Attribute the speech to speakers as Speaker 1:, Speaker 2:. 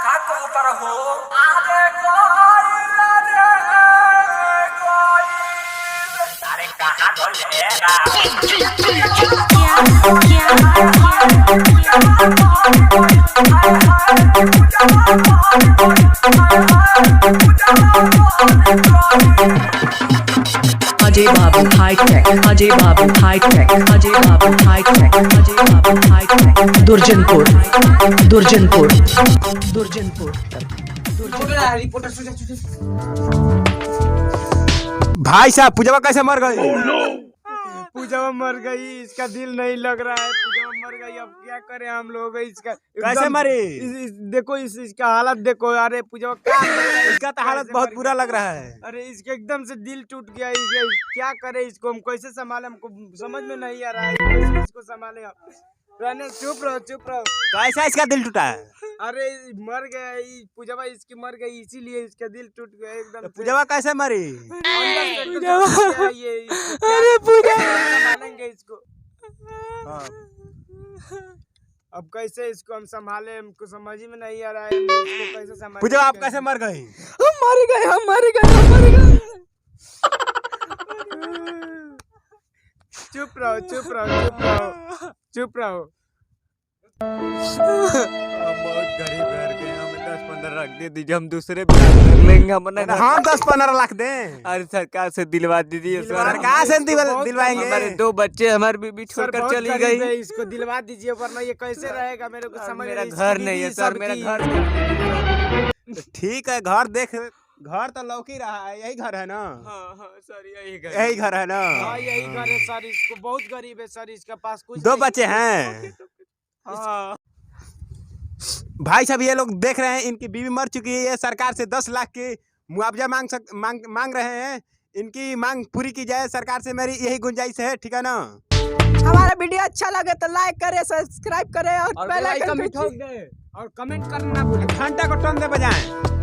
Speaker 1: का कहता रहो आरे कोई अरे कहां
Speaker 2: Ajay Babu High Tech, Ajay Babu High Tech, Ajay Babu High Tech, Ajay Babu High Tech, Durjanpur, Durjanpur, Durjanpur,
Speaker 3: भाई साहब पूजा कैसे मर गई?
Speaker 4: पूजा मर गई, इसका दिल नहीं लग रहा है। पूजा मर गई, अब क्या करें हम लोग। इसका
Speaker 3: कैसे मरी?
Speaker 4: देखो इसका हालत देखो। अरे पूजा
Speaker 3: इसका तो हालत बहुत बुरा लग रहा है।
Speaker 4: अरे इसके एकदम से दिल टूट गया। क्या करे इसको, हम कैसे संभाले, हमको समझ में नहीं आ रहा है कैसे इसको संभाले। रहने चुप रहो।
Speaker 3: कैसा इसका दिल टूटा है?
Speaker 4: अरे मर गया पूजा इसकी मर गई, इसीलिए इसका दिल टूट गया एकदम।
Speaker 3: पूजा कैसे मरी?
Speaker 4: अरे पूजा संभालेंगे इसको। अब कैसे इसको हम संभाले, हमको समझ में नहीं आ रहा है इसको कैसे संभाले।
Speaker 3: पूजा आप कैसे मर गई?
Speaker 4: हम मर गए। चुप रहो।
Speaker 5: हम बहुत गरीब घर के, हमें 10-15 रख दे दीजिए, हम दूसरे भी कर लेंगे। हम
Speaker 3: हम 10-15 लाख दें।
Speaker 5: अरे सरकार से दिलवा दीजिए।
Speaker 3: सरकार से दिलवाएंगे।
Speaker 5: हमारे 2 बच्चे, हमारी बीबी छोड़कर चली गई।
Speaker 4: इसको दिलवा दीजिए, वरना ये कैसे रहेगा। मेरे को समझ
Speaker 5: मेरा घर नहीं है सर, मेरा घर नहीं।
Speaker 3: ठीक है, घर तो लौकी रहा है, यही घर है ना?
Speaker 5: हाँ सर, यही
Speaker 3: घर है ना?
Speaker 4: हाँ यही घर है सर। इसको बहुत गरीब है सर, इसके पास कुछ
Speaker 3: 2 बच्चे हैं।
Speaker 5: हाँ।
Speaker 3: भाई साहब ये लोग देख रहे हैं, इनकी बीवी मर चुकी है। ये सरकार से 10 लाख की मुआवजा मांग रहे हैं। इनकी मांग पूरी की जाए सरकार से, मेरी यही गुंजाइश है। ठीक है ना?
Speaker 6: हमारा वीडियो अच्छा लगे तो लाइक करे, सब्सक्राइब करे और बेल आइकन
Speaker 4: और कमेंट करना ना भूलें।
Speaker 3: घंटा को टन दे बजाएं।